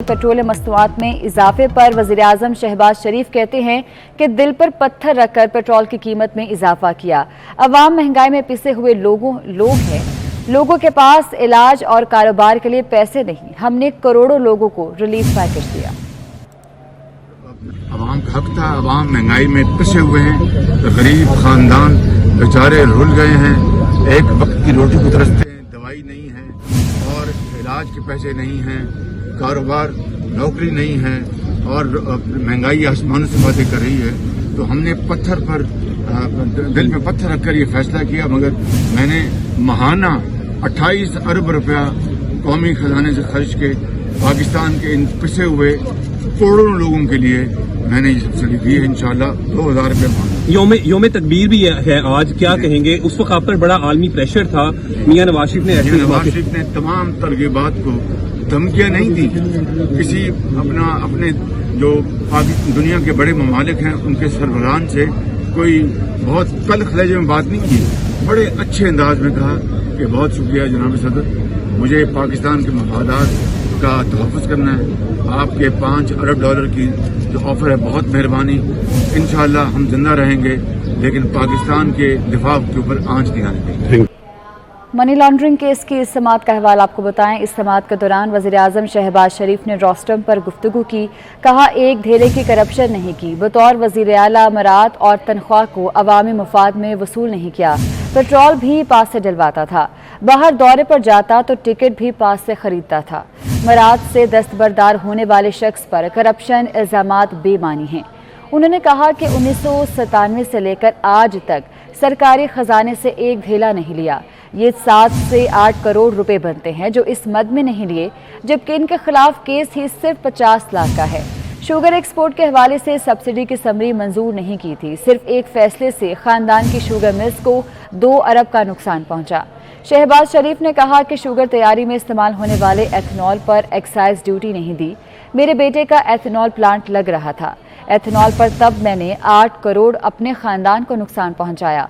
Petroleum मसनूआत में इजाफे पर वज़ीर-ए-आज़म शहबाज शरीफ कहते हैं कि दिल पर पत्थर रखकर पेट्रोल की कीमत में इजाफा किया। अवाम महंगाई में पिसे हुए लोग हैं। लोगों के पास इलाज और कारोबार के लिए पैसे नहीं। हमने करोड़ों लोगों को रिलीफ पैकेज दिया। अवाम का हक था। अवाम महंगाई में पिसे हुए हैं। गरीब खानदान बेचारे रुल गए हैं। एक वक्त की रोटी को तरसते हैं, दवाई नहीं है और इलाज के पैसे नहीं हैं, कारोबार नौकरी नहीं है और महंगाई आसमानों से बातें कर रही है। तो हमने दिल में पत्थर रखकर ये फैसला किया। मगर मैंने महाना 28 अरब रुपया कौमी खजाने से खर्च के पाकिस्तान के इन पिसे हुए करोड़ों लोगों के लिए मैंने ये सब्सिडी दी है। इंशाल्लाह 2000 रुपये योम तकबीर भी है आज, क्या कहेंगे? उस वक्त आप पर बड़ा आलमी प्रेशर था। मियां नवाज शरीफ ने तमाम तरगीबात को धमकियां नहीं दी। किसी अपने जो दुनिया के बड़े ममालिक हैं उनके सरबराहान से कोई बहुत तल्ख लहजे में बात नहीं की। बड़े अच्छे अंदाज में कहा कि बहुत शुक्रिया जनाब सदर, मुझे पाकिस्तान के मफादात का तहफ़्फ़ुज़ करना है। आपके $5 अरब की जो ऑफर है बहुत मेहरबानी। इंशाअल्लाह हम जिंदा रहेंगे लेकिन पाकिस्तान के दिफा के ऊपर आंच नहीं आने देंगे। मनी लॉन्ड्रिंग केस की इस समाअत का अहवाल आपको बताएं। इस समाअत के दौरान वज़ीर-ए-आज़म शहबाज शरीफ ने रोस्टम पर गुफ्तगू की। कहा, एक धेरे की करप्शन नहीं की। बतौर वज़ीर आला मराद और तनख्वाह को अवामी मुफाद में वसूल नहीं किया। पेट्रोल भी पास से डलवाता था। बाहर दौरे पर जाता तो टिकट भी पास से खरीदता था। मराद से दस्तबरदार होने वाले शख्स पर करप्शन इल्ज़ामात बेमानी हैं। उन्होंने कहा कि 1997 से लेकर आज तक सरकारी खजाने से एक धेला नहीं लिया। ये 7 से 8 करोड़ रुपए बनते हैं जो इस मद में नहीं लिए, जबकि इनके खिलाफ केस ही सिर्फ 50 लाख का है। शुगर एक्सपोर्ट के हवाले से सब्सिडी की समरी मंजूर नहीं की थी। सिर्फ एक फैसले से खानदान की शुगर मिल्स को 2 अरब का नुकसान पहुंचा। शहबाज शरीफ ने कहा कि शुगर तैयारी में इस्तेमाल होने वाले एथनॉल पर एक्साइज ड्यूटी नहीं दी। मेरे बेटे का एथनॉल प्लांट लग रहा था। एथनॉल पर तब मैंने 8 करोड़ अपने खानदान को नुकसान पहुंचाया।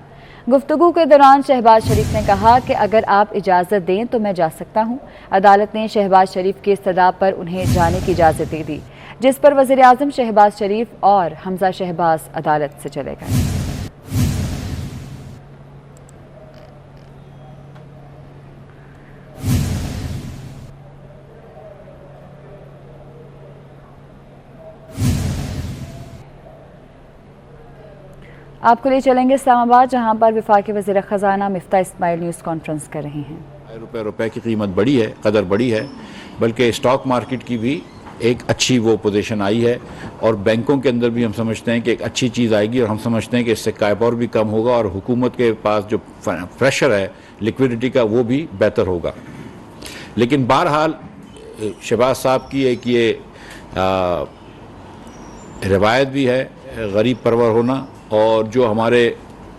गुफ्तगू के दौरान शहबाज शरीफ ने कहा कि अगर आप इजाज़त दें तो मैं जा सकता हूं। अदालत ने शहबाज शरीफ के इस्तदा पर उन्हें जाने की इजाज़त दे दी, जिस पर वज़ीर-ए-आज़म शहबाज शरीफ और हमजा शहबाज अदालत से चले गए। आपको ले चलेंगे इस्लामाबाद, जहां पर वफाकी वज़ीर ख़जाना मिफ्ता इस्माइल न्यूज़ कॉन्फ्रेंस कर रहे हैं। रुपए की कीमत बढ़ी है, कदर बढ़ी है, बल्कि स्टॉक मार्केट की भी एक अच्छी वो पोजीशन आई है और बैंकों के अंदर भी हम समझते हैं कि एक अच्छी चीज़ आएगी और हम समझते हैं कि इससे कायपोर भी कम होगा और हुकूमत के पास जो प्रेशर है लिक्विडिटी का वो भी बेहतर होगा। लेकिन बहरहाल शहबाज साहब की एक ये रिवायत भी है गरीब परवर होना, और जो हमारे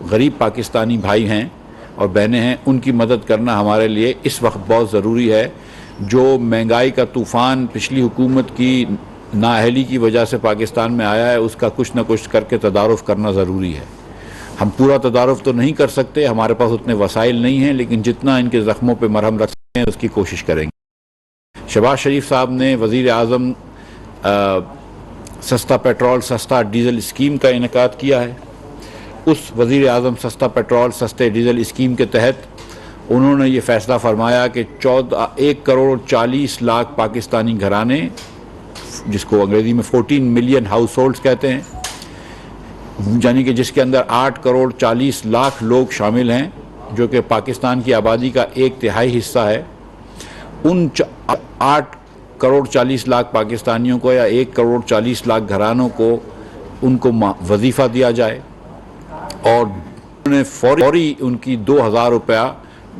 गरीब पाकिस्तानी भाई हैं और बहनें हैं उनकी मदद करना हमारे लिए इस वक्त बहुत ज़रूरी है। जो महंगाई का तूफ़ान पिछली हुकूमत की नाअहली की वजह से पाकिस्तान में आया है उसका कुछ न कुछ करके तदारुफ़ करना ज़रूरी है। हम पूरा तदारुफ़ तो नहीं कर सकते, हमारे पास उतने वसाइल नहीं हैं, लेकिन जितना इनके ज़ख्मों पर मरहम रख सकते हैं उसकी कोशिश करेंगे। शहबाज शरीफ साहब ने वज़ीर-ए-आज़म सस्ता पेट्रोल सस्ता डीज़ल स्कीम का इनेकाद किया है। उस वज़ीर-ए-आज़म सस्ता पेट्रोल सस्ते डीज़ल स्कीम के तहत उन्होंने ये फ़ैसला फरमाया कि 1 करोड़ 40 लाख पाकिस्तानी घराने, जिसको अंग्रेज़ी में 14 मिलियन हाउस होल्ड्स कहते हैं, यानी कि जिसके अंदर 8 करोड़ 40 लाख लोग शामिल हैं, जो कि पाकिस्तान की आबादी का 1/3 हिस्सा है, उन 8 करोड़ 40 लाख पाकिस्तानियों को या 1 करोड़ 40 लाख घरानों को उनको वजीफ़ा दिया जाए और उन्होंने फौरी उनकी 2000 रुपया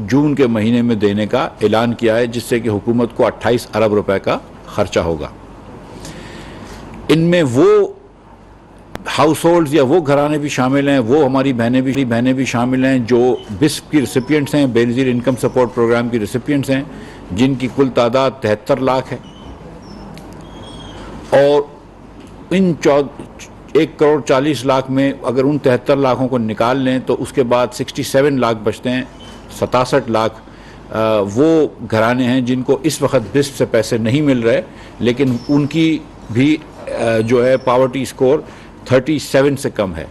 जून के महीने में देने का ऐलान किया है, जिससे कि हुकूमत को 28 अरब रुपए का खर्चा होगा। इनमें वो हाउस होल्ड्स या वो घराने भी शामिल हैं, वो हमारी बहनें भी शामिल हैं जो बिस्प की रिसिपिएंट्स हैं, बेनज़ीर इनकम सपोर्ट प्रोग्राम की रिसिपिएंट्स हैं, जिनकी कुल तादाद 73 लाख है। और इन 1 करोड़ 40 लाख में अगर उन 73 लाखों को निकाल लें तो उसके बाद 67 लाख बचते हैं। 67 लाख वो घराने हैं जिनको इस वक्त बिस्प से पैसे नहीं मिल रहे, लेकिन उनकी भी जो है पावर्टी स्कोर 37 से कम है,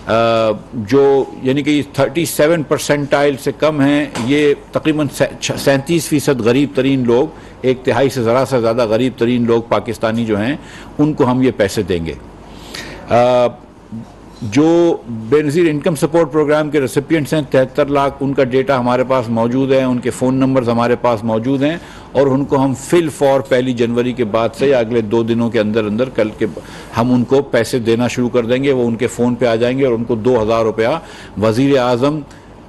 जो यानी कि 37 परसेंटाइल से कम हैं। ये तकरीबन 37% गरीब तरीन लोग, 1/3 से ज़रा सा ज़्यादा गरीब तरीन लोग पाकिस्तानी जो हैं, उनको हम ये पैसे देंगे। जो बेनज़ीर इनकम सपोर्ट प्रोग्राम के रेसिपिएंट्स हैं 73 लाख, उनका डेटा हमारे पास मौजूद है, उनके फ़ोन नंबर्स हमारे पास मौजूद हैं और उनको हम फिल फॉर 1 जनवरी के बाद से या अगले 2 दिनों के अंदर अंदर कल के हम उनको पैसे देना शुरू कर देंगे। वो उनके फ़ोन पे आ जाएंगे और उनको 2000 रुपया वज़ीर आज़म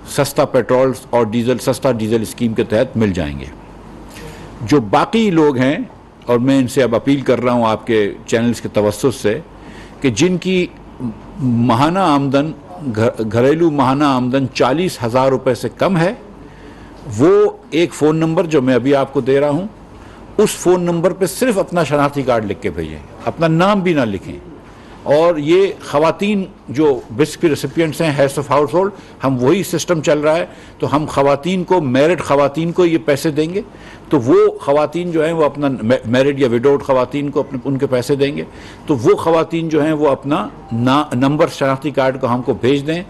सस्ता पेट्रोल और डीज़ल, सस्ता डीज़ल स्कीम के तहत मिल जाएंगे। जो बाकी लोग हैं, और मैं इनसे अब अपील कर रहा हूँ आपके चैनल्स के तवस्सुस से, कि जिनकी माहाना आमदन, घरेलू माहाना आमदन 40,000 रुपये से कम है, वो एक फ़ोन नंबर जो मैं अभी आपको दे रहा हूँ, उस फ़ोन नंबर पे सिर्फ अपना शनाख्ती कार्ड लिख के भेजें, अपना नाम भी ना लिखें। और ये ख़वातीन जो बिस्क की रेसिपिएंट्स हैं, हेड्स ऑफ हाउस होल्ड, हम वही सिस्टम चल रहा है, तो हम ख़वातीन को, मैरिड ख़वातीन को ये पैसे देंगे, तो वो ख़वातीन जो हैं वो अपना, मैरिड या विडोड ख़वातीन को अपने उनके पैसे देंगे, तो वो ख़वातीन जो हैं वो अपना नंबर शनाख्ती कार्ड को हमको भेज दें।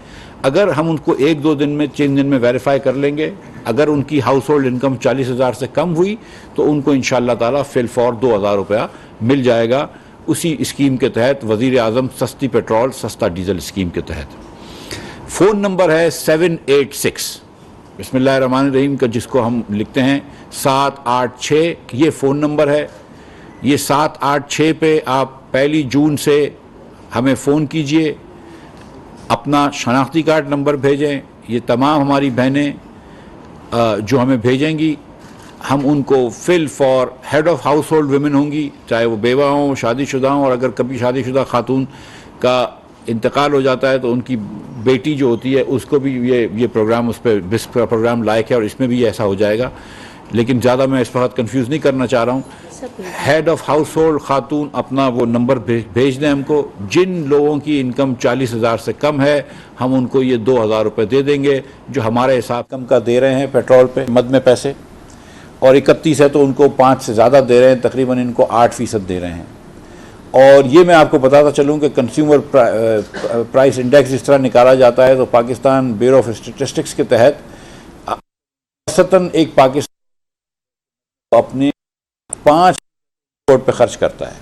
अगर हम उनको 1-2 दिन में, 3 दिन में वेरीफाई कर लेंगे, अगर उनकी हाउस होल्ड इनकम 40,000 से कम हुई तो उनको इंशाअल्लाह ताला फिल फॉर 2000 रुपया मिल जाएगा, उसी स्कीम के तहत, वज़ीर आज़म सस्ती पेट्रोल सस्ता डीज़ल स्कीम के तहत। फ़ोन नंबर है 786 बिस्मिल्लाहिर्रहमानिर्रहीम का, जिसको हम लिखते हैं 786, ये फ़ोन नंबर है। ये 786 पे आप 1 जून से हमें फ़ोन कीजिए, अपना शनाख्ती कार्ड नंबर भेजें। ये तमाम हमारी बहनें जो हमें भेजेंगी, हम उनको fill for head of household women होंगी, चाहे वो बेवा हों, शादीशुदा हों, और अगर कभी शादीशुदा खातून का इंतकाल हो जाता है तो उनकी बेटी जो होती है उसको भी ये प्रोग्राम, उस पर बिस्क का प्रोग्राम लायक है और इसमें भी ऐसा हो जाएगा। लेकिन ज़्यादा मैं इस वक्त कन्फ्यूज़ नहीं करना चाह रहा हूँ। हेड ऑफ़ हाउस होल्ड खातून अपना वो नंबर भेज दें हमको। जिन लोगों की इनकम 40,000 से कम है, हम उनको ये 2000 रुपये दे देंगे, जो हमारे हिसाब कम का दे रहे हैं पेट्रोल पे मद में पैसे, और 31 है तो उनको 5 से ज़्यादा दे रहे हैं, तकरीबन इनको 8% दे रहे हैं। और ये मैं आपको बताता चलूँ कि कंज्यूमर प्राइस इंडेक्स इस तरह निकाला जाता है, तो पाकिस्तान ब्यूरो ऑफ स्टैटिस्टिक्स के तहत औसतन एक पाकिस्तान अपने 5% पे खर्च करता है,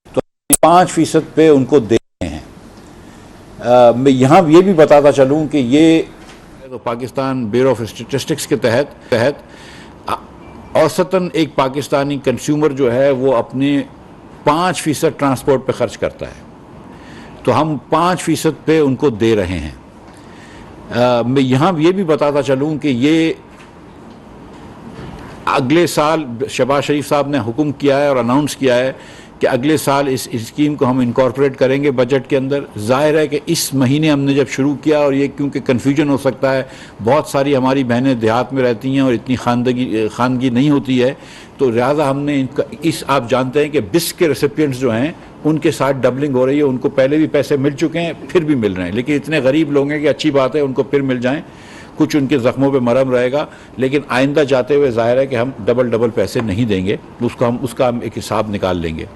तो 5% पे उनको दे रहे हैं। मैं यहाँ ये भी बताता चलूँ कि ये तो पाकिस्तान ब्यूरो ऑफ स्टैटिस्टिक्स के तहत औसतन एक पाकिस्तानी कंज्यूमर जो है वो अपने 5% ट्रांसपोर्ट पे खर्च करता है, तो हम 5% पे उनको दे रहे हैं। मैं यहाँ ये भी बताता चलूँ कि ये अगले साल शहबाज शरीफ साहब ने हुक्म किया है और अनाउंस किया है कि अगले साल इस स्कीम को हम इनकॉर्पोरेट करेंगे बजट के अंदर। जाहिर है कि इस महीने हमने जब शुरू किया, और ये क्योंकि कन्फ्यूजन हो सकता है, बहुत सारी हमारी बहनें देहात में रहती हैं और इतनी खानगी नहीं होती है, तो लिहाजा हमने इनका आप जानते हैं कि बिस्क के रेसिपिएंट्स जो हैं उनके साथ डबलिंग हो रही है। उनको पहले भी पैसे मिल चुके हैं, फिर भी मिल रहे हैं, लेकिन इतने गरीब लोग हैं कि अच्छी बात है उनको फिर मिल जाएँ, कुछ उनके ज़ख्मों पे मरहम रहेगा। लेकिन आइंदा जाते हुए जाहिर है कि हम डबल पैसे नहीं देंगे, उसका हम एक हिसाब निकाल लेंगे।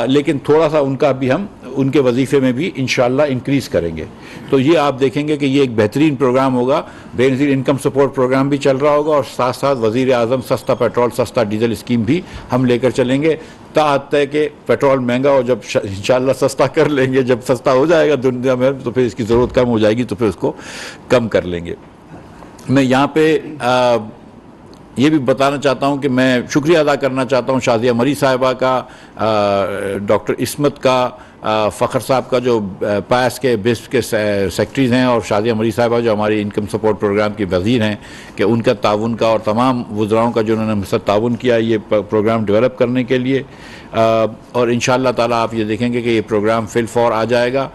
लेकिन थोड़ा सा उनका भी हम उनके वजीफ़े में भी इंशाअल्लाह इंक्रीज़ करेंगे। तो ये आप देखेंगे कि ये एक बेहतरीन प्रोग्राम होगा। बेनज़ीर इनकम सपोर्ट प्रोग्राम भी चल रहा होगा और साथ साथ वज़ीर आज़म सस्ता पेट्रोल सस्ता डीज़ल स्कीम भी हम लेकर चलेंगे। ताहत है कि पेट्रोल महंगा हो, जब इंशाअल्लाह सस्ता कर लेंगे, जब सस्ता हो जाएगा दुनिया में तो फिर इसकी ज़रूरत कम हो जाएगी, तो फिर उसको कम कर लेंगे। मैं यहाँ पे ये भी बताना चाहता हूँ कि मैं शुक्रिया अदा करना चाहता हूँ शाज़िया मरी साहिबा का, डॉक्टर इस्मत का, फ़खर साहब का जो पास के बिस्क के सेक्रेटरीज़ हैं, और शाज़िया मरी साहिबा जो हमारी इनकम सपोर्ट प्रोग्राम की वज़ीर हैं, कि उनका ताउन का, और तमाम वज़राओं का जो उन्होंने हमसे ताउन किया ये प्रोग्राम डेवलप करने के लिए। और इंशाअल्लाह ताला आप ये देखेंगे कि ये प्रोग्राम फिल फॉर आ जाएगा।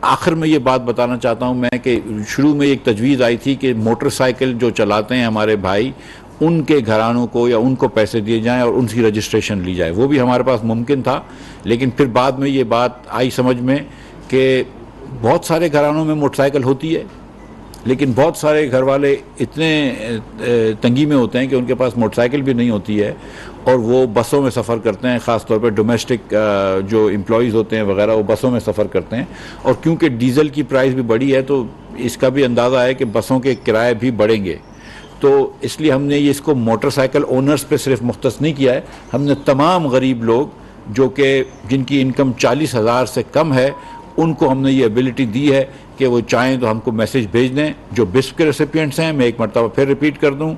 आखिर में ये बात बताना चाहता हूँ मैं कि शुरू में एक तजवीज़ आई थी कि मोटरसाइकिल जो चलाते हैं हमारे भाई, उनके घरानों को या उनको पैसे दिए जाएं और उनकी रजिस्ट्रेशन ली जाए। वो भी हमारे पास मुमकिन था, लेकिन फिर बाद में ये बात आई समझ में कि बहुत सारे घरानों में मोटरसाइकिल होती है लेकिन बहुत सारे घर वाले इतने तंगी में होते हैं कि उनके पास मोटरसाइकिल भी नहीं होती है और वो बसों में सफ़र करते हैं, ख़ास तौर पे डोमेस्टिक जो एम्प्लॉयज़ होते हैं वगैरह वो बसों में सफ़र करते हैं। और क्योंकि डीज़ल की प्राइस भी बढ़ी है तो इसका भी अंदाज़ा है कि बसों के किराए भी बढ़ेंगे, तो इसलिए हमने ये इसको मोटरसाइकिल ओनर्स पे सिर्फ मुख्तस नहीं किया है, हमने तमाम गरीब लोग जो कि जिनकी इनकम 40,000 से कम है उनको हमने ये एबिलिटी दी है कि वो चाहें तो हमको मैसेज भेज दें। जो बिस्प के रेसिपिएंट्स हैं, मैं एक मरतबा फिर रिपीट कर दूं,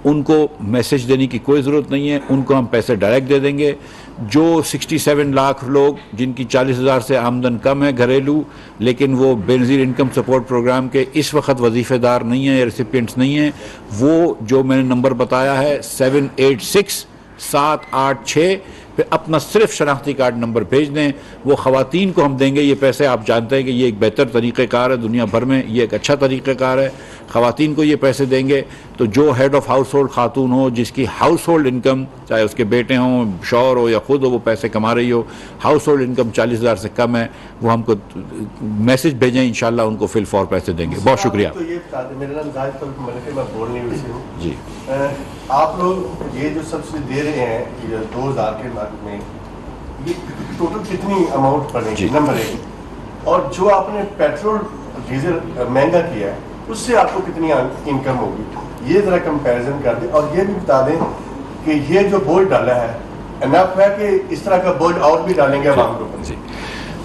उनको मैसेज देने की कोई ज़रूरत नहीं है, उनको हम पैसे डायरेक्ट दे देंगे। जो 67 लाख लोग जिनकी 40,000 से आमदन कम है घरेलू, लेकिन वो बेनज़ीर इनकम सपोर्ट प्रोग्राम के इस वक्त वजीफ़ेदार नहीं हैं या रेसिपिएंट्स नहीं हैं, वो जो मैंने नंबर बताया है 786-786 फिर अपना सिर्फ शनाख्ती कार्ड नंबर भेज दें। वो ख़वातीन को हम देंगे ये पैसे। आप जानते हैं कि ये एक बेहतर तरीक़ेकार है, दुनिया भर में ये एक अच्छा तरीक़ेकार है। ख़वातीन को ये पैसे देंगे तो जो हेड ऑफ़ हाउस होल्ड खातून हो जिसकी हाउस होल्ड इनकम, चाहे उसके बेटे हों, शौहर हो या ख़ुद हो, वो पैसे कमा रही हो, हाउस होल्ड इनकम 40,000 से कम है, वो हमको मैसेज भेजें, इंशाल्लाह उनको फिल फॉर पैसे देंगे। बहुत शुक्रिया। तो ये बता दें, मेरा नाम जाहिद मलिक, मैं बोल नहीं हुई हूँ जी। आप लोग ये जो सब्सिडी दे रहे हैं 2000 के में, ये टोटल कितनी अमाउंट पड़ेगी, नंबर 1। और जो आपने पेट्रोल डीजल महंगा किया है उससे आपको कितनी इनकम होगी, ये जरा कंपैरिजन कर दें। और ये भी बता दें कि ये जो बोझ डाला है इनफ है कि इस तरह का बोझ और भी डालेंगे आवाम के ऊपर?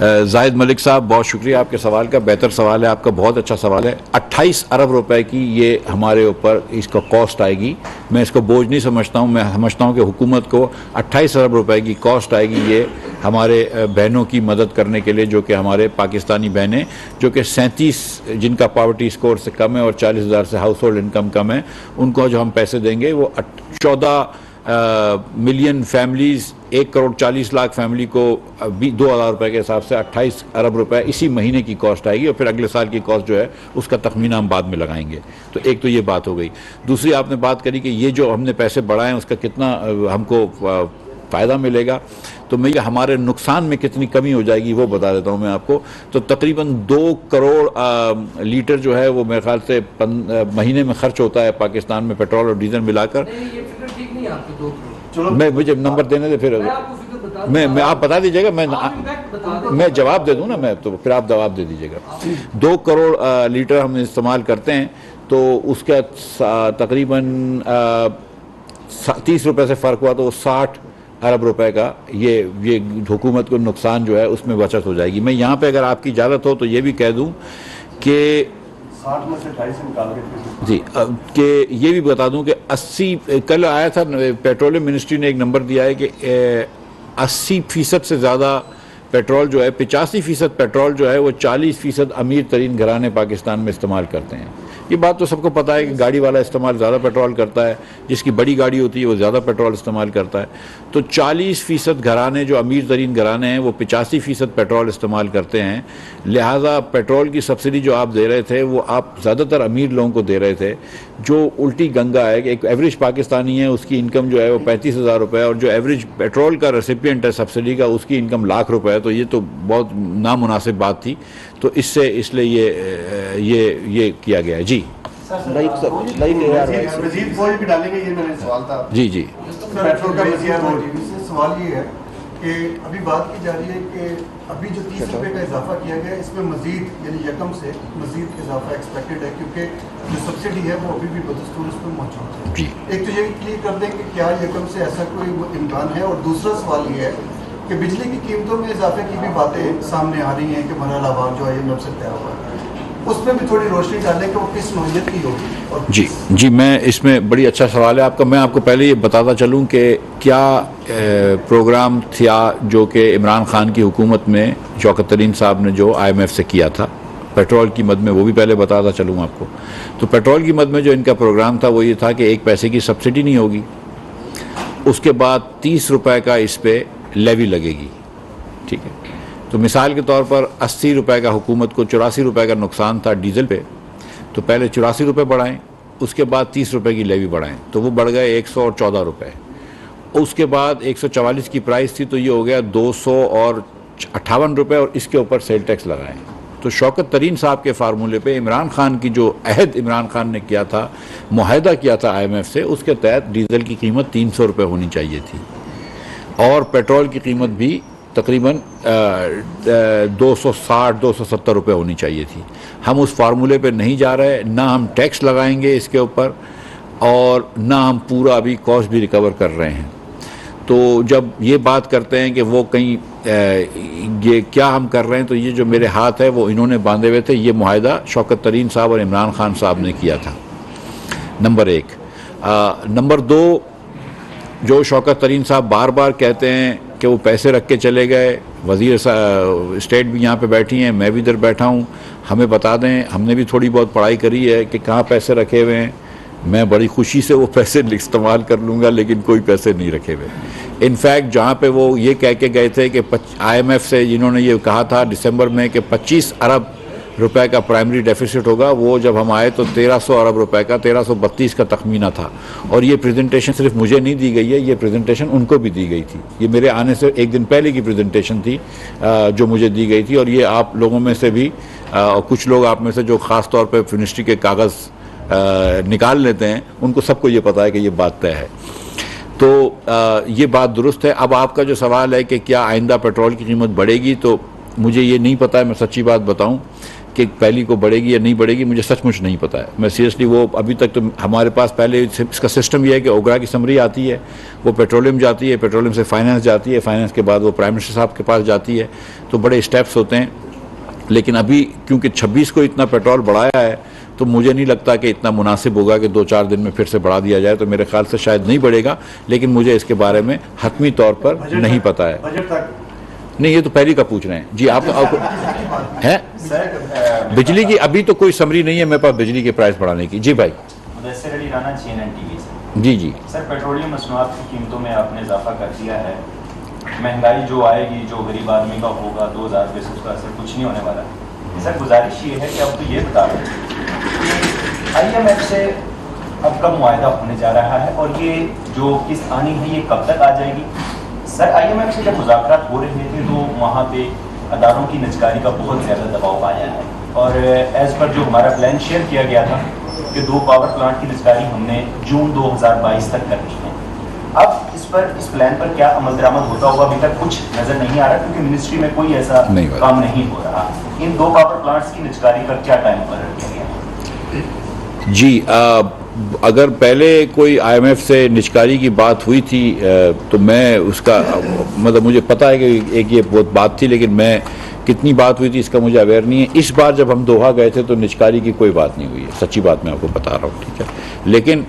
जाहिद मलिक साहब, बहुत शुक्रिया आपके सवाल का, बेहतर सवाल है आपका, बहुत अच्छा सवाल है। 28 अरब रुपए की ये हमारे ऊपर इसका कॉस्ट आएगी। मैं इसको बोझ नहीं समझता हूँ, मैं समझता हूँ कि हुकूमत को 28 अरब रुपए की कॉस्ट आएगी ये हमारे बहनों की मदद करने के लिए, जो कि हमारे पाकिस्तानी बहनें जो कि 37 जिनका पॉवर्टी स्कोर से कम है और 40,000 से हाउस होल्ड इनकम कम है, उनको जो हम पैसे देंगे वो 14 million families, 1 crore 40 lakh family को 2,000 रुपये के हिसाब से 28 अरब रुपए इसी महीने की कॉस्ट आएगी। और फिर अगले साल की कॉस्ट जो है उसका तखमीना हम बाद में लगाएंगे। तो एक तो ये बात हो गई। दूसरी आपने बात करी कि ये जो हमने पैसे बढ़ाए उसका कितना हमको फ़ायदा मिलेगा, तो मैं ये हमारे नुकसान में कितनी कमी हो जाएगी वो बता देता हूँ मैं आपको। तो तकरीबन 2 करोड़ लीटर जो है वो मेरे ख्याल से महीने में खर्च होता है पाकिस्तान में पेट्रोल और डीजल मिलाकर। मैं मुझे नंबर देने दे, फिर मैं आप बता दीजिएगा, मैं जवाब दे दूँ ना, मैं तो फिर आप जवाब दे दीजिएगा। 2 करोड़ लीटर हम इस्तेमाल करते हैं तो उसका तकरीबन 30 रुपये से फ़र्क हुआ तो 60 अरब रुपए का ये हुकूमत को नुकसान जो है उसमें बचत हो जाएगी। मैं यहाँ पे अगर आपकी इजाज़त हो तो ये भी कह दूँ कि 60 में से 2.5 निकाल के जी कि ये भी बता दूं कि 80 कल आया था पेट्रोलियम मिनिस्ट्री ने एक नंबर दिया है कि 80% से ज़्यादा पेट्रोल जो है, 85% पेट्रोल जो है वो 40% अमीर तरीन घराने पाकिस्तान में इस्तेमाल करते हैं। ये बात तो सबको पता है कि गाड़ी वाला इस्तेमाल ज़्यादा पेट्रोल करता है, जिसकी बड़ी गाड़ी होती है वो ज़्यादा पेट्रोल इस्तेमाल करता है। तो 40% घराने जो अमीर तरीन घराने हैं वो 85% पेट्रोल इस्तेमाल करते हैं। लिहाजा पेट्रोल की सब्सिडी जो आप दे रहे थे वो आप ज़्यादातर अमीर लोगों को दे रहे थे, जो उल्टी गंगा है कि एक एवरेज पाकिस्तानी है उसकी इनकम जो है वो 35,000 रुपये, और जो एवरेज पेट्रोल का रेसिपिएंट है सब्सिडी का उसकी इनकम लाख रुपये है। तो ये तो बहुत नामुनासिब बात थी, तो इसलिए ये किया गया है। जी मजीद बोझ भी डालेंगे, ये मेरा सवाल था। जी पेट्रोल का मजीद सवाल ये है कि अभी बात की जा रही है कि अभी जो 30 रुपये का इजाफा किया गया है इसमें मजीद यानी यकम से मजीद इजाफा एक्सपेक्टेड है, क्योंकि जो सब्सिडी है वो अभी भी बदस्तूर उस पर मौजूद है। एक तो ये क्लियर कर दें कि क्या यकम से ऐसा कोई इम्कान है, और दूसरा सवाल ये है कि बिजली की कीमतों में इजाफे की भी बातें सामने आ रही हैं कि मरहला आबाद जो IMF से तय हुआ है, उसमें भी थोड़ी रोशनी डालें कि वो किस नौयत की होगी। जी मैं इसमें बड़ी अच्छा सवाल है आपका। मैं आपको पहले ये बताता चलूँ कि क्या प्रोग्राम था जो कि इमरान खान की हुकूमत में शौकत तरीन साहब ने जो IMF से किया था पेट्रोल की मद में, वो भी पहले बताता चलूँ आपको। तो पेट्रोल की मद में जो इनका प्रोग्राम था वो ये था कि 1 पैसे की सब्सिडी नहीं होगी, उसके बाद 30 रुपये का इस पर लेवी लगेगी, ठीक है। तो मिसाल के तौर पर 80 रुपये का हुकूमत को 84 रुपये का नुकसान था डीजल पे, तो पहले 84 रुपये बढ़ाएं, उसके बाद 30 रुपये की लेवी बढ़ाएं, तो वो बढ़ गए 114 रुपये। उसके बाद 144 की प्राइस थी तो ये हो गया 258 रुपये, और इसके ऊपर सेल टैक्स लगाएं, तो शौकत तरीन साहब के फार्मूले पे इमरान खान की जो अहद इमरान खान ने किया था, मुआहदा किया था IMF से, उसके तहत डीजल की कीमत 300 रुपये होनी चाहिए थी और पेट्रोल की कीमत भी तकरीबन 260-270 रुपये होनी चाहिए थी। हम उस फार्मूले पे नहीं जा रहे, ना हम टैक्स लगाएंगे इसके ऊपर और ना हम पूरा अभी कॉस्ट भी रिकवर कर रहे हैं। तो जब ये बात करते हैं कि वो कहीं ये क्या हम कर रहे हैं, तो ये जो मेरे हाथ है वो इन्होंने बांधे हुए थे, ये मुआहदा शौकत तरीन साहब और इमरान खान साहब ने किया था, नंबर 1। नंबर 2, जो शौकत तरीन साहब बार बार कहते हैं कि वो पैसे रख के चले गए, वज़ीर स्टेट भी यहाँ पे बैठी हैं, मैं भी इधर बैठा हूँ, हमें बता दें, हमने भी थोड़ी बहुत पढ़ाई करी है कि कहाँ पैसे रखे हुए हैं। मैं बड़ी खुशी से वो पैसे इस्तेमाल कर लूँगा, लेकिन कोई पैसे नहीं रखे हुए। इनफैक्ट जहाँ पे वो ये कह के गए थे कि IMF से जिन्होंने ये कहा था दिसंबर में कि 25 अरब रुपए का प्राइमरी डेफिसिट होगा, वो जब हम आए तो 1300 अरब रुपए का, 1332 का तखमीना था। और ये प्रेजेंटेशन सिर्फ मुझे नहीं दी गई है, ये प्रेजेंटेशन उनको भी दी गई थी। ये मेरे आने से एक दिन पहले की प्रेजेंटेशन थी जो मुझे दी गई थी। और ये आप लोगों में से भी कुछ लोग आप में से जो ख़ास तौर पर मिनिस्ट्री के कागज़ निकाल लेते हैं, उनको सबको ये पता है कि ये बात तय है। तो ये बात दुरुस्त है। अब आपका जो सवाल है कि क्या आइंदा पेट्रोल की कीमत बढ़ेगी, तो मुझे ये नहीं पता है। मैं सच्ची बात बताऊं कि पहली को बढ़ेगी या नहीं बढ़ेगी, मुझे सचमुच नहीं पता है। मैं सीरियसली वो अभी तक तो हमारे पास पहले इसका सिस्टम ये है कि ओगरा की समरी आती है, वो पेट्रोलियम जाती है, पेट्रोलियम से फाइनेंस जाती है, फाइनेंस के बाद वो प्राइम मिनिस्टर साहब के पास जाती है, तो बड़े स्टेप्स होते हैं। लेकिन अभी क्योंकि 26 को इतना पेट्रोल बढ़ाया है, तो मुझे नहीं लगता कि इतना मुनासिब होगा कि 2-4 दिन में फिर से बढ़ा दिया जाए। तो मेरे ख्याल से शायद नहीं बढ़ेगा, लेकिन मुझे इसके बारे में हतमी तौर पर नहीं पता है। नहीं, ये तो पहली का पूछ रहे हैं जी आप है बिजली की अभी तो कोई समरी नहीं है मेरे पास बिजली के प्राइस बढ़ाने की। जी भाई, मुदस्सिर अली राना, CNN TV से। जी जी सर, पेट्रोलियम मसनूआत की कीमतों में आपने इजाफा कर दिया है। महंगाई जो आएगी, जो गरीब आदमी का होगा 2000 रुपये से उसका असर कुछ नहीं होने वाला। सर, गुजारिश ये है कि अब तो ये बता दें कि IMF से अब कब मुआहदा होने जा रहा है और ये जो किस्त आनी है ये कब तक आ जाएगी। सर, IMF से जब मुज़ाकरात हो रहे थे तो वहाँ पे अदारों की निजकारी का बहुत ज़्यादा दबाव आया है और एज़ पर जो हमारा प्लान शेयर किया गया था कि 2 पावर प्लांट की निजकारी हमने जून 2022 तक करनी है। अब इस प्लान पर क्या अमल दरामद होता होगा, अभी तक कुछ नजर नहीं आ रहा क्योंकि मिनिस्ट्री में कोई ऐसा काम नहीं हो रहा। इन 2 पावर प्लांट्स की निजकारी का क्या टाइम पर किया गया? जी, अगर पहले कोई IMF से निजकारी की बात हुई थी तो मैं उसका मतलब मुझे पता है कि एक ये बहुत बात थी, लेकिन मैं कितनी बात हुई थी इसका मुझे अवेयर नहीं है। इस बार जब हम दोहा गए थे तो निजकारी की कोई बात नहीं हुई है, सच्ची बात मैं आपको बता रहा हूँ, ठीक है। लेकिन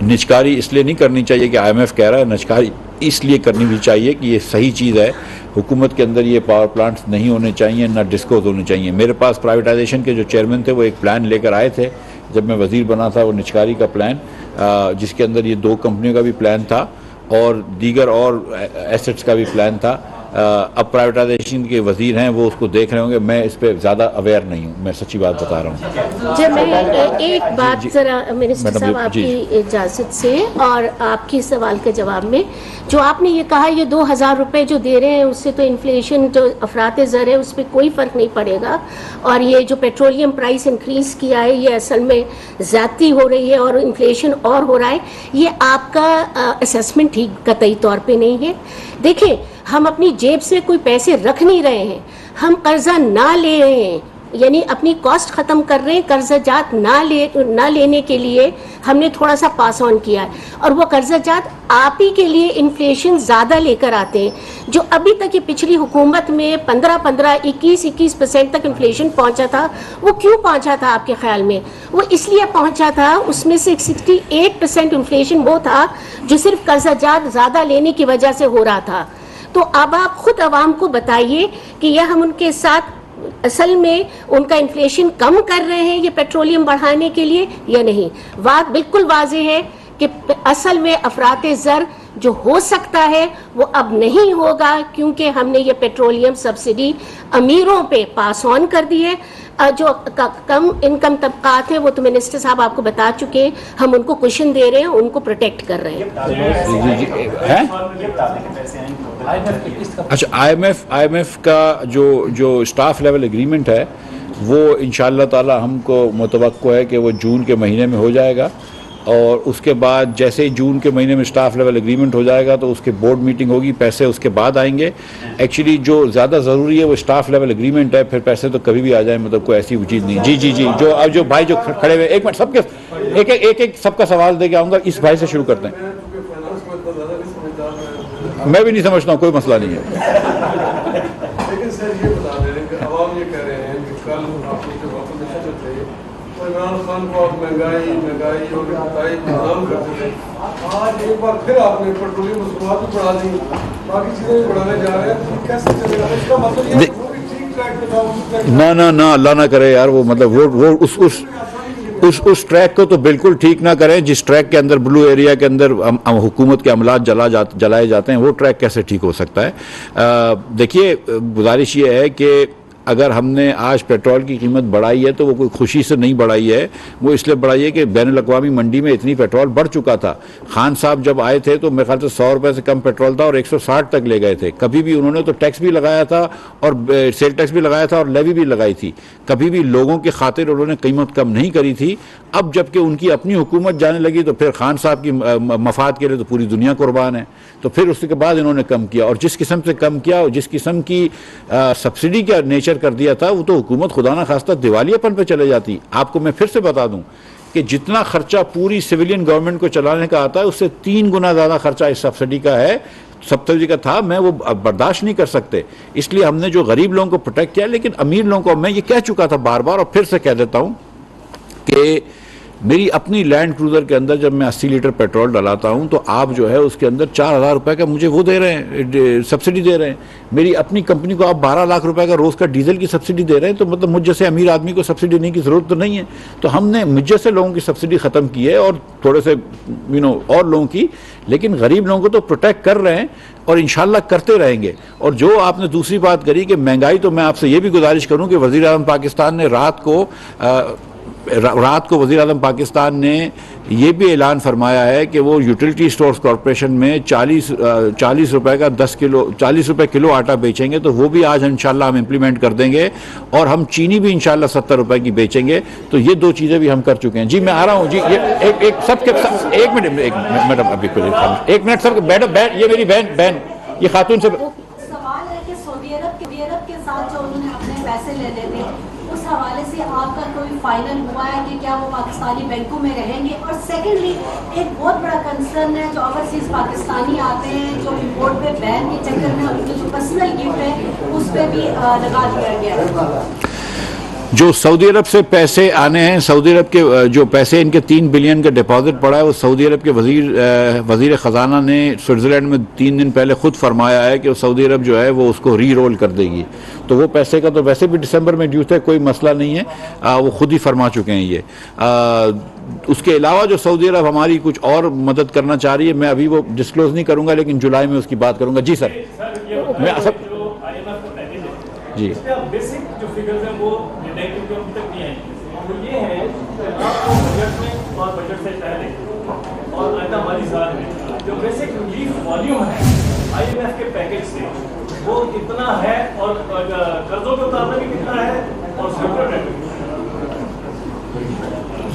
निजकारी इसलिए नहीं करनी चाहिए कि IMF कह रहा है, निजकारी इसलिए करनी भी चाहिए कि ये सही चीज़ है। हुकूमत के अंदर ये पावर प्लांट्स नहीं होने चाहिए, ना डिस्कोज होने चाहिए। मेरे पास प्राइवेटाइजेशन के जो चेयरमैन थे वो एक प्लान लेकर आए थे जब मैं वज़ीर बना था, वो निजकारी का प्लान, जिसके अंदर ये 2 कंपनियों का भी प्लान था और दीगर और एसेट्स का भी प्लान था। अब प्राइवेटाइजेशन के वजीर हैं, वो उसको देख रहे होंगे। मैं इस पर ज़्यादा अवेयर नहीं हूँ, मैं सच्ची बात बता रहा हूँ। जब मैं एक बात ज़रा मिनिस्टर साहब आपकी इजाज़त से और आपके सवाल के जवाब में, जो आपने ये कहा ये 2000 रुपये जो दे रहे हैं उससे तो इन्फ्लेशन जो अफरात ज़र है उस पर कोई फ़र्क नहीं पड़ेगा, और ये जो पेट्रोलियम प्राइस इंक्रीज़ किया है ये असल में ज़्यादती हो रही है और इन्फ्लेशन और हो रहा है, ये आपका असेसमेंट ठीक कतई तौर पर नहीं है। देखिए, हम अपनी जेब से कोई पैसे रख नहीं रहे हैं, हम कर्जा ना ले रहे हैं, यानी अपनी कॉस्ट ख़त्म कर रहे हैं। कर्जाजात ना लेने के लिए हमने थोड़ा सा पास ऑन किया है, और वो कर्जाजात आप ही के लिए इन्फ्लेशन ज़्यादा लेकर आते हैं। जो अभी तक ये पिछली हुकूमत में 15-15, 21% तक इन्फ्लेशन पहुंचा था, वो क्यों पहुंचा था आपके ख्याल में? वो इसलिए पहुंचा था, उसमें से 68% इन्फ्लेशन वो था जो सिर्फ कर्जाजात ज़्यादा लेने की वजह से हो रहा था। तो अब आप खुद आवाम को बताइए कि यह हम उनके साथ असल में उनका इन्फ्लेशन कम कर रहे हैं ये पेट्रोलियम बढ़ाने के लिए या नहीं। बात बिल्कुल वाज़ेह है कि असल में अफराते ज़र जो हो सकता है वो अब नहीं होगा, क्योंकि हमने ये पेट्रोलियम सब्सिडी अमीरों पे पास ऑन कर दी है। जो कम इनकम तबकात हैं वो तो मिनिस्टर साहब आपको बता चुके हैं, हम उनको कुशन दे रहे हैं, उनको प्रोटेक्ट कर रहे हैं। अच्छा, IMF का जो स्टाफ लेवल एग्रीमेंट है वो इंशाअल्लाह ताला हमको मुतवक्को है कि वो जून के महीने में हो जाएगा, और उसके बाद जैसे ही जून के महीने में स्टाफ लेवल एग्रीमेंट हो जाएगा तो उसके बोर्ड मीटिंग होगी, पैसे उसके बाद आएंगे। एक्चुअली जो ज़्यादा ज़रूरी है वो स्टाफ लेवल एग्रीमेंट है, फिर पैसे तो कभी भी आ जाए, मतलब कोई ऐसी चीज़ नहीं। जी जी जी, जो अब जो भाई जो खड़े हुए, एक मिनट सबके एक सबका सवाल दे के आऊँगा। इस भाई से शुरू करते हैं। मैं भी नहीं समझता हूँ, कोई मसला नहीं है। लेकिन सर ये बता दे रहे हैं कि अवाम ये कह रहे हैं कि कल आपको जब अपोजिशन में थे तो इमरान खान को आप महंगाई और महंगाई बदनाम करते थे। आज एक बार फिर आपने पेट्रोलियम मसनूआत भी बढ़ा दी, बाकी चीज़ें भी बढ़ाने जा रहे हैं, तो कैसे चलेगा? इसका मतलब ये है वो भी ठीक ट्रैक पे था। ना अल्लाह ना करे यार, वो मतलब वो उस ट्रैक को तो बिल्कुल ठीक ना करें। जिस ट्रैक के अंदर ब्लू एरिया के अंदर हुकूमत के अमलात जलाए जाते हैं, वो ट्रैक कैसे ठीक हो सकता है? देखिए, गुजारिश ये है कि अगर हमने आज पेट्रोल की कीमत बढ़ाई है तो वो कोई खुशी से नहीं बढ़ाई है, वो इसलिए बढ़ाई है कि बैनुल-अक़वामी मंडी में इतनी पेट्रोल बढ़ चुका था। खान साहब जब आए थे तो मेरे ख्याल से 100 रुपये से कम पेट्रोल था और 160 तक ले गए थे। कभी भी उन्होंने तो टैक्स भी लगाया था और सेल टैक्स भी लगाया था और लेवी भी लगाई थी। कभी भी लोगों की खातिर उन्होंने कीमत कम नहीं करी थी। अब जबकि उनकी अपनी हुकूमत जाने लगी तो फिर खान साहब की मफाद के लिए तो पूरी दुनिया कुर्बान है, तो फिर उसके बाद इन्होंने कम किया। और जिस किस्म से कम किया और जिस किस्म की सब्सिडी का नेचर कर दिया था, वो तो हुकूमत खुदा ना खास्ता दिवालियापन पे चले जाती। आपको मैं फिर से बता दूं कि जितना खर्चा पूरी सिविलियन गवर्नमेंट को चलाने का आता है उससे 3 गुना ज़्यादा खर्चा इस सब्सिडी का है, सब्सिडी का था। मैं वो बर्दाश्त नहीं कर सकते, इसलिए हमने जो गरीब लोगों को प्रोटेक्ट किया। लेकिन अमीर लोगों को मैं ये कह चुका था बार बार और फिर से कह देता हूँ कि मेरी अपनी लैंड क्रूजर के अंदर जब मैं 80 लीटर पेट्रोल डलाता हूं तो आप जो है उसके अंदर 4000 रुपए का मुझे वो दे रहे हैं, सब्सिडी दे रहे हैं। मेरी अपनी कंपनी को आप 12 लाख रुपए का रोज का डीजल की सब्सिडी दे रहे हैं, तो मतलब मुझ जैसे अमीर आदमी को सब्सिडी देने की जरूरत तो नहीं है। तो हमने मुझ जैसे लोगों की सब्सिडी खत्म की है और थोड़े से और लोगों की, लेकिन गरीब लोगों को तो प्रोटेक्ट कर रहे हैं और इंशाल्लाह करते रहेंगे। और जो आपने दूसरी बात करी कि महंगाई, तो मैं आपसे ये भी गुजारिश करूं कि वज़ीर आज़म पाकिस्तान ने रात को वज़ीर आज़म पाकिस्तान ने ये भी ऐलान फरमाया है कि वो यूटिलिटी स्टोर्स कॉरपोरेशन में 40 रुपए का 40 रुपए किलो आटा बेचेंगे। तो वो भी आज इंशाल्लाह हम इम्प्लीमेंट कर देंगे और हम चीनी भी इंशाल्लाह 70 रुपए की बेचेंगे। तो ये 2 चीज़ें भी हम कर चुके हैं। जी मैं आ रहा हूँ जी, ये एक मिनट मैडम, अभी एक मिनट सब मैडम, ये मेरी बहन ये खातून से सवाल है कि सऊदी अरब के साथ जो उन्होंने अपने पैसे ले लेने, उस हवाले से आपका कोई फाइनल हुआ है कि क्या वो पाकिस्तानी बैंकों में रहेंगे? और सेकेंडली एक बहुत बड़ा कंसर्न है जो ओवरसीज पाकिस्तानी आते हैं, जो इम्पोर्ट पे बैन के चक्कर में उनकी जो पर्सनल गिफ्ट है उस पर भी लगा दिया गया है। जो सऊदी अरब से पैसे आने हैं, सऊदी अरब के जो पैसे इनके 3 बिलियन का डिपॉजिट पड़ा है, वो सऊदी अरब के वजीर ख़जाना ने स्विट्ज़रलैंड में 3 दिन पहले खुद फरमाया है कि सऊदी अरब जो है वो उसको री रोल कर देगी। तो वो पैसे का तो वैसे भी दिसंबर में ड्यू थे, कोई मसला नहीं है, वो खुद ही फरमा चुके हैं ये। उसके अलावा जो सऊदी अरब हमारी कुछ और मदद करना चाह रही है, मैं अभी वो डिस्क्लोज नहीं करूँगा, लेकिन जुलाई में उसकी बात करूँगा। जी सर, मैं सब जी बेसिक जो फिगर्स हैं वो क्योंकि अभी तक नहीं आएंगे, वो ये है कि आपको बजट में और बजट से पहले और आइंदा माली साल में जो बेसिक रिलीफ वॉल्यूम है IMF के पैकेज से वो कितना है और कर्जों के उतारने में कितना है और सेक्टर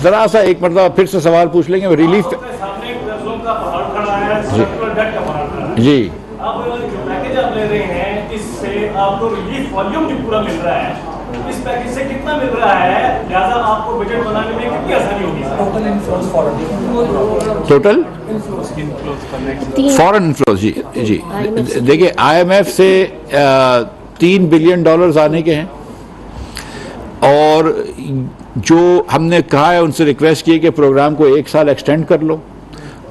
जरा सा एक मरतबा फिर से सवाल पूछ लेंगे। रिलीफ सामने कर्जों का पहाड़ खड़ा है, सेक्टर डेट का पहाड़ खड़ा है। जी, आप जो पैकेज आप ले रहे हैं इससे आपको रिलीफ वॉल्यूम जो पूरा मिल रहा है, इस पैकेज से कितना मिल रहा है, लिहाजा आपको बजट बनाने में कितनी आसानी होगी? टोटल फॉरेन इन्फ्लोज जी देखिए, IMF से 3 बिलियन डॉलर्स आने के हैं और जो हमने कहा है उनसे रिक्वेस्ट की है कि प्रोग्राम को 1 साल एक्सटेंड कर लो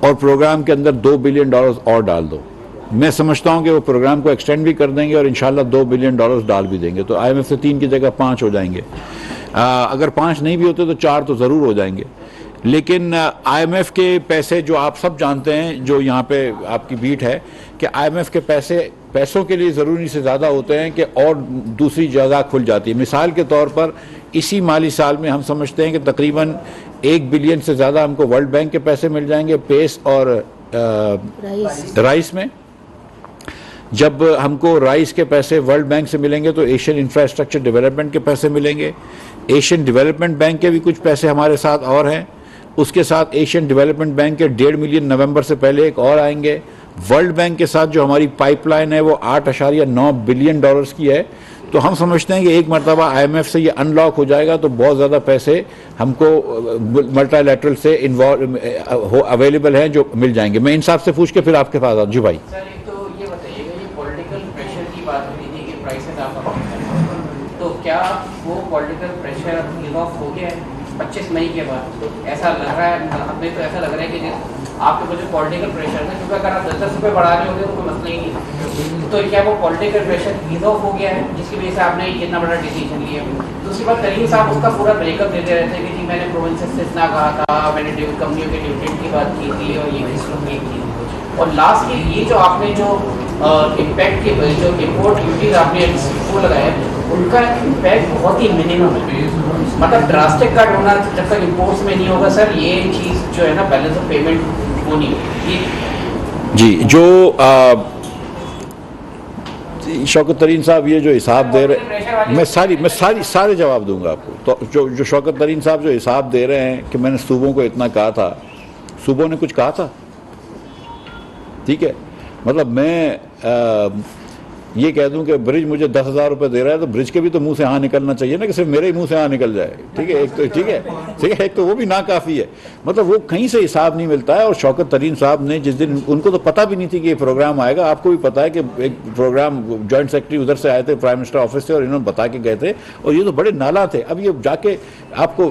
और प्रोग्राम के अंदर 2 बिलियन डॉलर्स और डाल दो। मैं समझता हूं कि वो प्रोग्राम को एक्सटेंड भी कर देंगे और इंशाल्लाह 2 बिलियन डॉलर्स डाल भी देंगे। तो IMF से 3 की जगह 5 हो जाएंगे। अगर 5 नहीं भी होते तो 4 तो ज़रूर हो जाएंगे। लेकिन IMF के पैसे जो आप सब जानते हैं, जो यहाँ पे आपकी बीट है कि IMF के पैसों के लिए ज़रूरी से ज़्यादा होते हैं कि और दूसरी जगह खुल जाती है। मिसाल के तौर पर इसी माली साल में हम समझते हैं कि तकरीबन 1 बिलियन से ज़्यादा हमको वर्ल्ड बैंक के पैसे मिल जाएंगे पेस और राइस में, जब हमको राइस के पैसे वर्ल्ड बैंक से मिलेंगे तो एशियन इंफ्रास्ट्रक्चर डेवलपमेंट के पैसे मिलेंगे। एशियन डेवलपमेंट बैंक के भी कुछ पैसे हमारे साथ और हैं। उसके साथ एशियन डेवलपमेंट बैंक के 1.5 मिलियन नवंबर से पहले एक और आएंगे। वर्ल्ड बैंक के साथ जो हमारी पाइपलाइन है वो 8.9 बिलियन डॉलर्स की है। तो हम समझते हैं कि एक मरतबा IMF से ये अनलॉक हो जाएगा तो बहुत ज़्यादा पैसे हमको मल्टीलैटरल से अवेलेबल हैं जो मिल जाएंगे। मैं इंसाफ से पूछ के फिर आपके पास आऊँ। जी भाई, सर एक तो ये बताइएगा, ये पॉलिटिकल प्रेशर की बात हो रही थी कि प्राइसेस आप कम करें, तो क्या वो पॉलिटिकल प्रेशर अब लीव ऑफ हो गया है 25 मई के बाद? ऐसा लग रहा है, हमें तो ऐसा लग रहा है कि आपके ऊपर जो पॉलिटिकल प्रेशर है, क्योंकि अगर आप 10 रुपये बढ़ा रहे होंगे तो कोई मसला ही नहीं, तो क्या वो पॉलिटिकल प्रेशर लीव ऑफ हो गया है जिसकी वजह से आपने इतना बड़ा डिसीजन लिया? दूसरी बात, करीम साहब उसका पूरा ब्रेकअप देते रहते हैं कि जी मैंने प्रोविंसेस से इतना कहा था, मैंने कंपनियों के डिविडेंड की बात की थी और ये की थी, और लास्ट के ये जो आपने जो इम्पैक्ट के जो इम्पोर्ट ड्यूटीज आपने वो लगाए उनका इम्पैक्ट बहुत ही मिनिमम है। मतलब ड्रास्टिक कट होना जब तक इम्पोर्ट्स में नहीं होगा सर, ये चीज़ जो है ना बैलेंस ऑफ पेमेंट वो नहीं होगी जी। जो शौकत तरीन साहब ये जो हिसाब दे रहे, मैं सारे जवाब दूंगा आपको। तो जो शौकत तरीन साहब जो हिसाब दे रहे हैं कि मैंने सूबों को इतना कहा था, सूबों ने कुछ कहा था? ठीक है, मतलब मैं ये कह दूं कि ब्रिज मुझे 10,000 रुपये दे रहा है तो ब्रिज के भी तो मुंह से हाँ निकलना चाहिए ना, कि सिर्फ मेरे ही मुंह से हाँ निकल जाए। ठीक है, एक तो ठीक है, एक तो वो भी ना काफ़ी है। मतलब वो कहीं से हिसाब नहीं मिलता है। और शौकत तरीन साहब ने जिस दिन, उनको तो पता भी नहीं थी कि ये प्रोग्राम आएगा। आपको भी पता है कि एक प्रोग्राम जॉइंट सेक्रेटरी उधर से आए थे प्राइम मिनिस्टर ऑफिस से और इन्होंने बता के गए थे, और ये तो बड़े नाला थे। अब ये जाके आपको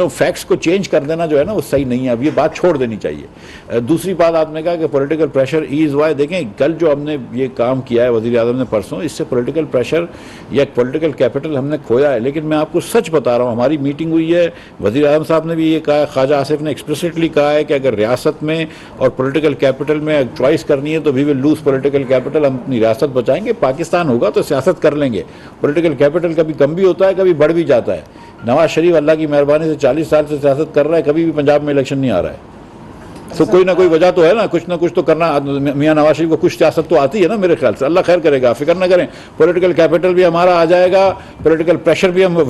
फैक्ट्स को चेंज कर देना जो है ना वो सही नहीं है। अब ये बात छोड़ देनी चाहिए। दूसरी बात आपने कहा कि पॉलिटिकल प्रेशर इज वाई। देखें, कल जो हमने ये काम किया है वज़ीर आज़म ने परसों, इससे पॉलिटिकल प्रेशर या पॉलिटिकल कैपिटल हमने खोया है। लेकिन मैं आपको सच बता रहा हूँ, हमारी मीटिंग हुई है, वज़ीर आज़म साहब ने भी ये कहा, ख्वाजा आसिफ ने एक्सप्लिसिटली कहा है कि अगर रियासत में और पॉलिटिकल कैपिटल में चॉइस करनी है तो we will lose political capital. हम अपनी रियासत बचाएंगे, पाकिस्तान होगा तो सियासत कर लेंगे। पॉलिटिकल कैपिटल कभी कम भी होता है, कभी बढ़ भी जाता है। नवाज शरीफ अल्लाह की मेहरबानी से 40 साल से सियासत कर रहा है, कभी भी पंजाब में इलेक्शन नहीं आ रहा है। तो कोई ना कोई वजह तो है ना कुछ तो करना। मियां नवाज शरीफ को कुछ सियासत तो आती है ना मेरे ख्याल से। अल्लाह खैर करेगा, फिक्र ना करें। पॉलिटिकल कैपिटल भी हमारा आ जाएगा, पॉलिटिकल प्रेशर भी हम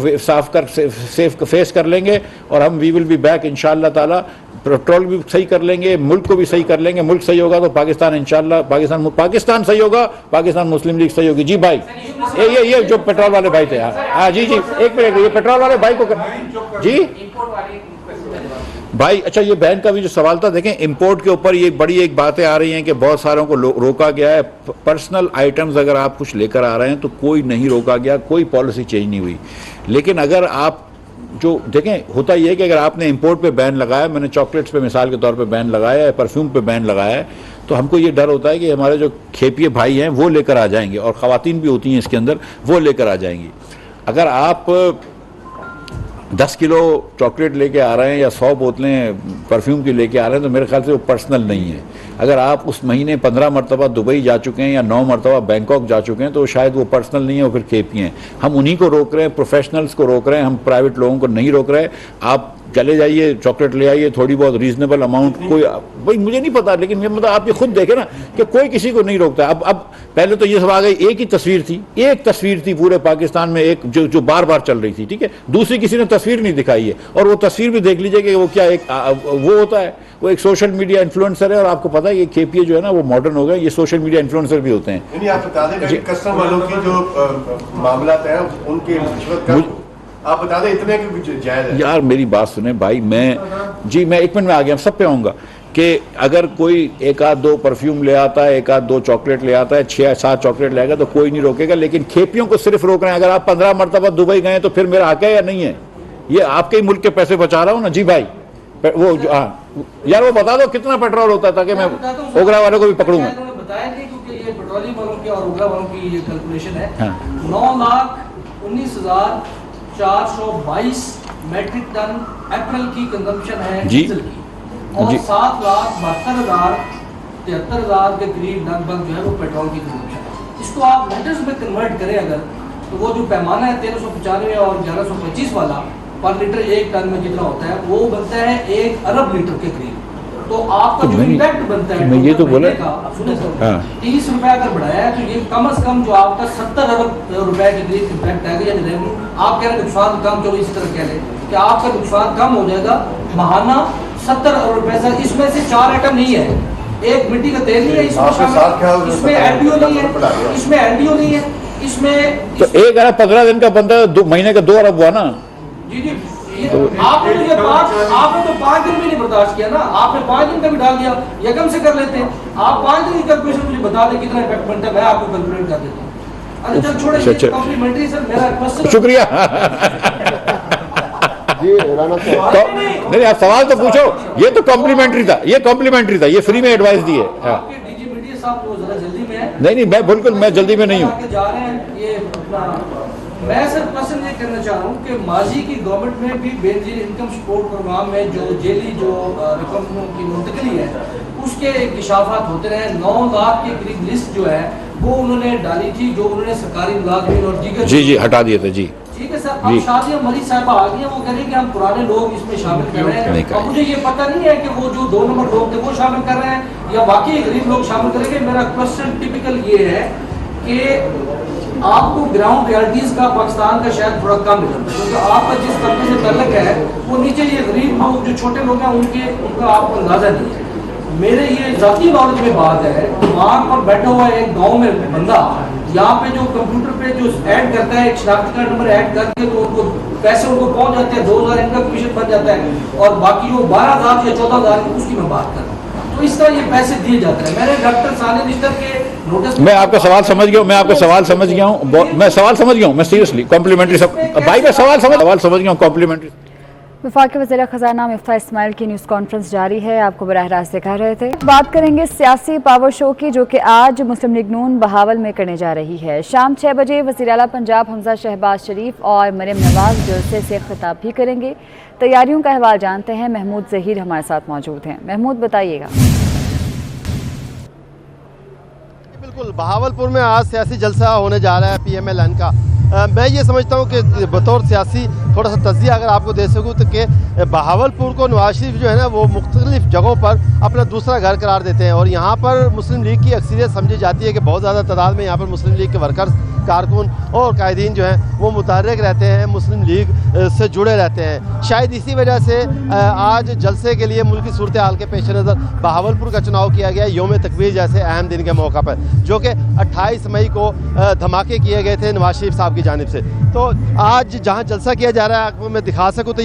फेस कर लेंगे, और हम वी विल बी बैक इंशाअल्लाह ताला। पेट्रोल भी सही कर लेंगे, मुल्क को भी सही कर लेंगे। मुल्क सही होगा तो पाकिस्तान इंशाअल्लाह, पाकिस्तान सही होगा, पाकिस्तान मुस्लिम लीग सही होगी। जी भाई, ये जो पेट्रोल वाले भाई थे, हाँ जी, एक मिनट, ये पेट्रोल वाले भाई को जी भाई, अच्छा ये बहन का भी जो सवाल था, देखें इंपोर्ट के ऊपर ये बड़ी एक बातें आ रही हैं कि बहुत सारों को रोका गया है। पर्सनल आइटम्स अगर आप कुछ लेकर आ रहे हैं तो कोई नहीं रोका गया, कोई पॉलिसी चेंज नहीं हुई। लेकिन अगर आप जो देखें, होता यह है कि अगर आपने इंपोर्ट पे बैन लगाया, मैंने चॉकलेट्स पे मिसाल के तौर पे बैन लगाया है, परफ्यूम पे बैन लगाया है, तो हमको ये डर होता है कि हमारे जो खेपिए भाई हैं वो लेकर आ जाएंगे, और ख़वातीन भी होती हैं इसके अंदर, वो लेकर आ जाएंगी। अगर आप 10 किलो चॉकलेट लेके आ रहे हैं या 100 बोतलें परफ्यूम की लेके आ रहे हैं तो मेरे ख्याल से वो पर्सनल नहीं है। अगर आप उस महीने 15 मरतबा दुबई जा चुके हैं या 9 मरतबा बैंकॉक जा चुके हैं तो शायद वो पर्सनल नहीं है, वो फिर खेपी हैं। हम उन्हीं को रोक रहे हैं, प्रोफेशनल्स को रोक रहे हैं, हम प्राइवेट लोगों को नहीं रोक रहे। आप चले जाइए, चॉकलेट ले आइए, थोड़ी बहुत रीजनेबल अमाउंट। कोई भाई मुझे नहीं पता, लेकिन ये मतलब आप ये खुद देखें ना कि कोई किसी को नहीं रोकता। अब पहले तो ये सब आ गई, एक ही तस्वीर थी, एक तस्वीर थी पूरे पाकिस्तान में, एक जो बार बार चल रही थी, ठीक है। दूसरी किसी ने तस्वीर नहीं दिखाई है, और वो तस्वीर भी देख लीजिए कि वो क्या एक वो होता है, वो एक सोशल मीडिया इन्फ्लुएंसर है। और आपको पता है ये केपीए जो है ना वो मॉडर्न हो गए, ये सोशल मीडिया इन्फ्लुएंसर भी होते हैं। आप बता दें कस्टम वालों की जो मामला है उनके आप बता दें इतने की जायज है। यार मेरी बात सुने भाई, मैं 1 मिनट में आ गया, सब पे आऊँगा कि अगर कोई 1-2 परफ्यूम ले आता है, 1-2 चॉकलेट ले आता है, 6-7 चॉकलेट ले आएगा तो कोई नहीं रोकेगा। लेकिन खेपियों को सिर्फ रोक रहे हैं। अगर आप 15 मरतबा दुबई गए तो फिर मेरा हक है या नहीं है? ये आपके ही मुल्क के पैसे बचा रहा हूँ ना। जी भाई, वो यार वो बता दो कितना पेट्रोल होता है ताकि मैं ओगरा वालों को भी पकड़ूंगा। बताया नहीं, क्योंकि ये पेट्रोलियम वालों की और ओगरा वालों की ये कैलकुलेशन है। 9,19,422 मैट्रिक टन अप्रैल की कंजम्पशन है डीजल की, और 7,72,000 के करीब लगभग जो है वो पेट्रोल की कंजम्पशन है। इसको आप लीटर्स में कन्वर्ट करें अगर, तो वो जो पैमाना है 1395 और 1125 वाला पर लीटर 1 टन में जितना होता है वो बनता है 1 अरब लीटर के करीब। तो आपका जो इम्पैक्ट बनता है मैं ये तो बोला सुने सर, 30 रुपए अगर बढ़ाया है तो ये कम से कम जो आपका 70 अरब रुपए के करीब इम्पैक्ट आएगा। यानी रेवेन्यू आप कह रहे हैं नुकसान कम, चलो इस तरह कह लें कि आपका नुकसान कम हो जाएगा महाना 70 अरब रुपए से। इसमें से 4 आइटम नहीं है, एक मिट्टी का तेल नहीं है इसमें एनडीओ नहीं है, इसमें एनडीओ नहीं है, इसमें तो 1 अरब 15 दिन का बंदा 2 महीने का 2 अरब हुआ ना। जी जी आपने तो ये 5 दिन भी नहीं बर्दाश्त किया ना, आपने 5 दिन का भी डाल दिया, यकम से कर लेते हैं। आप 5 दिन की कैलकुलेशन मुझे बता दें कितना इफेक्ट बनता है, मैं आपको कैलकुलेट कर देता हूँ। अच्छा चल छोड़े, कॉम्प्लीमेंट्री सर मेरा क्वेश्चन। शुक्रिया नहीं आप सवाल तो पूछो, ये तो कॉम्प्लीमेंट्री था, ये फ्री में एडवाइस दी है। आपके डीजी मीडिया साहब वो जरा जल्दी में है। नहीं मैं बिल्कुल मैं जल्दी में नहीं हूँ। जा रहे हैं ये मैं सर क्वेश्चन ये करना चाह रहा हूँ कि माजी की गवर्नमेंट में भी बेनजीर इनकम सपोर्ट प्रोग्राम में जो जेली जो रकम की मुंतकली है उसके इंकशाफात होते रहे। 9 लाख के करीब लिस्ट जो है वो उन्होंने डाली थी, जो उन्होंने सरकारी मुलाजमीन और दीगर जी हटा दिए थे जी। ठीक है सर, अब शादिया मरी साहबा आ गई हैं, वो कह रही है कि हम पुराने लोग इसमें शामिल कर रहे हैं। अब मुझे ये पता नहीं है कि वो जो 2 नंबर लोग थे वो शामिल कर रहे हैं या वाकई गरीब लोग शामिल करेंगे। मेरा क्वेश्चन टिपिकल ये है कि आपको ग्राउंड रियलिटीज का पाकिस्तान का शायद थोड़ा कम मिलता है, क्योंकि आपका जिस तबके से तल्लक है वो नीचे ये गरीब लोग जो छोटे लोग हैं उनका आपको अंदाजा नहीं है। मेरे ये जाती नॉलेज में बात है, वहाँ पर बैठा हुआ एक गांव में बंदा यहाँ पे जो कंप्यूटर पे जो ऐड करता है, एक शनाख्ती कार्ड नंबर ऐड करके तो उनको पैसे उनको पहुँच जाते हैं, 2000 इनका कमीशन बन जाता है, और बाकी जो 12,000 या 14,000 उसकी मैं बात कर रहा हूँ। तो इस तरह ये पैसे दिए जाते हैं। मैंने डॉक्टर साले निश्तर के नोटिस, मैं आपका सवाल समझ गया हूँ, मैं सवाल समझ गया हूँ, मैं सीरियसली कॉम्प्लीमेंट्री भाई का सवाल समझ गया हूँ कॉम्प्लीमेंट्री। वफाकी वज़ीर ख़ज़ाना मिफ्ताह इस्माइल की न्यूज़ कॉन्फ्रेंस जारी है, आपको बराह रास्त दिखा रहे थे। बात करेंगे सियासी पावर शो की, जो कि आज मुस्लिम लीग नून बहावल में करने जा रही है। शाम 6 बजे वज़ीर आला पंजाब हमजा शहबाज शरीफ और मरियम नवाज जलसे से खिताब भी करेंगे। तैयारियों का अहवाल जानते हैं, महमूद ज़हीर हमारे साथ मौजूद हैं। महमूद बताइएगा। बिल्कुल, बहावलपुर में आज सियासी जलसा होने जा रहा है PMLN का। मैं ये समझता हूँ कि बतौर सियासी थोड़ा सा तज़किया अगर आपको दे सकूँ तो कि बहावलपुर को नवाज शरीफ जो है ना वो मुख्तलिफ जगहों पर अपना दूसरा घर करार देते हैं, और यहाँ पर मुस्लिम लीग की अक्सरियत समझी जाती है कि बहुत ज़्यादा तादाद में यहाँ पर मुस्लिम लीग के वर्कर्स, कारकुन और कायदीन जो हैं वो मुतहर्रिक रहते हैं, मुस्लिम लीग से जुड़े रहते हैं। शायद इसी वजह से आज जलसे के लिए मुल्की सूरत हाल के पेश नज़र बहावलपुर का चुनाव किया गया योम तकबीर जैसे अहम दिन के मौका पर, जो कि 28 मई को धमाके किए गए थे नवाज शरीफ साहब की जानिब से। तो आज जहाँ जलसा किया जा रहा है आपको मैं दिखा सकूँ तो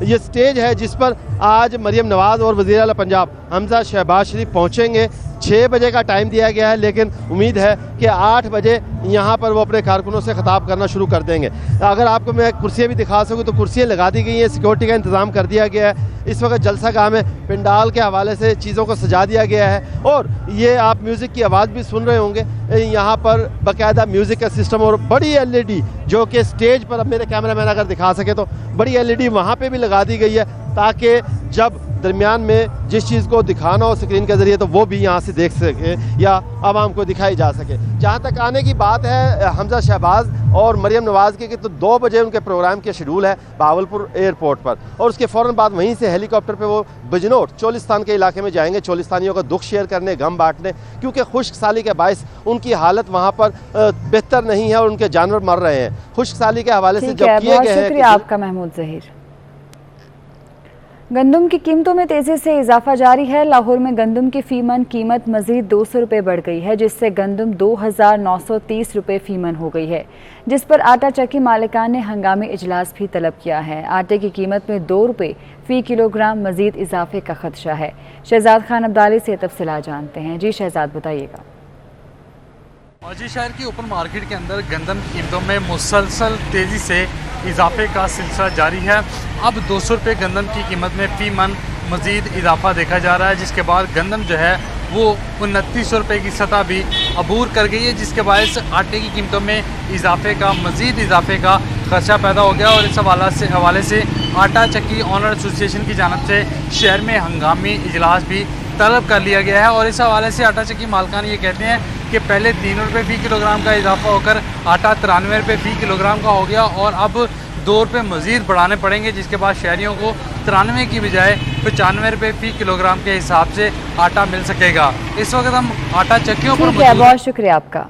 ये स्टेज है जिस पर आज मरियम नवाज और वज़ीर आला पंजाब हमजा शहबाज शरीफ पहुँचेंगे। 6 बजे का टाइम दिया गया है, लेकिन उम्मीद है कि 8 बजे यहाँ पर वो अपने कारकुनों से खिताब करना शुरू कर देंगे। अगर आपको मैं कुर्सियाँ भी दिखा सकूँ तो कुर्सियाँ लगा दी गई हैं, सिक्योरिटी का इंतज़ाम कर दिया गया है। इस वक्त जलसा गाह में पिंडाल के हवाले से चीज़ों को सजा दिया गया है, और ये आप म्यूज़िक की आवाज़ भी सुन रहे होंगे। यहाँ पर बाकायदा म्यूज़िक का सिस्टम और बड़ी LED जो कि स्टेज पर, अब मेरे कैमरा मैन अगर दिखा सके तो बड़ी LED वहाँ पर भी लगा दी गई है, ताकि जब दरमियान में जिस चीज़ को दिखाना हो स्क्रीन के ज़रिए तो वो भी यहाँ से देख सके या आवाम को दिखाई जा सके। जहाँ तक आने की बात है हमजा शहबाज और मरियम नवाज़ की, तो 2 बजे उनके प्रोग्राम के शेड्यूल है बहावलपुर एयरपोर्ट पर, और उसके फ़ौरन बाद वहीं से हेलीकॉप्टर पे वो बिजनौर चोलिस्तान के इलाके में जाएंगे, चोलिस्तानियों का दुख शेयर करने, गम बांटने, क्योंकि खुश्क साली के बायस उनकी हालत वहाँ पर बेहतर नहीं है और उनके जानवर मर रहे हैं। खुश्क साली के हवाले से जब किए गए हैं। आपका महमूद ज़हीर। गंदम की कीमतों में तेजी से इजाफा जारी है। लाहौर में गंदम की फीमन कीमत मजीद 200 रुपये बढ़ गई है, जिससे गंदम 2,930 रुपये फीमन हो गई है, जिस पर आटा चक्की मालिकान ने हंगामी इजलास भी तलब किया है। आटे की कीमत में 2 रुपये फी किलोग्राम मजीद इजाफे का खदशा है। शहजाद खान अब्दाली से तफसीलात जानते हैं। जी शहजाद बताइएगा। मौजी शहर की ओपन मार्केट के अंदर गंदम की कीमतों में मुसलसल तेज़ी से इजाफे का सिलसिला जारी है। अब 200 रुपये गंदम की कीमत में फ़ी मन मज़ीद इजाफा देखा जा रहा है, जिसके बाद गंदम जो है वो 2900 रुपये की सतह भी अबूर कर गई है, जिसके बायस आटे की कीमतों में मज़ीद इजाफे का खर्चा पैदा हो गया। और इस हवाले से आटा चक्की ऑनर एसोसिएशन की जानिब से शहर में हंगामी इजलास भी तलब कर लिया गया है। और इस हवाले से आटा चक्की मालकान ये कहते हैं कि पहले 3 रुपये फ़ी किलोग्राम का इजाफा होकर आटा 93 रुपये फ़ी किलोग्राम का हो गया, और अब ₹2 मज़ीद बढ़ाने पड़ेंगे, जिसके बाद शहरियों को 93 की बजाय 95 रुपये फ़ी किलोग्राम के हिसाब से आटा मिल सकेगा। इस वक्त हम आटा चक्कियों पर बहुत शुक्रिया आपका।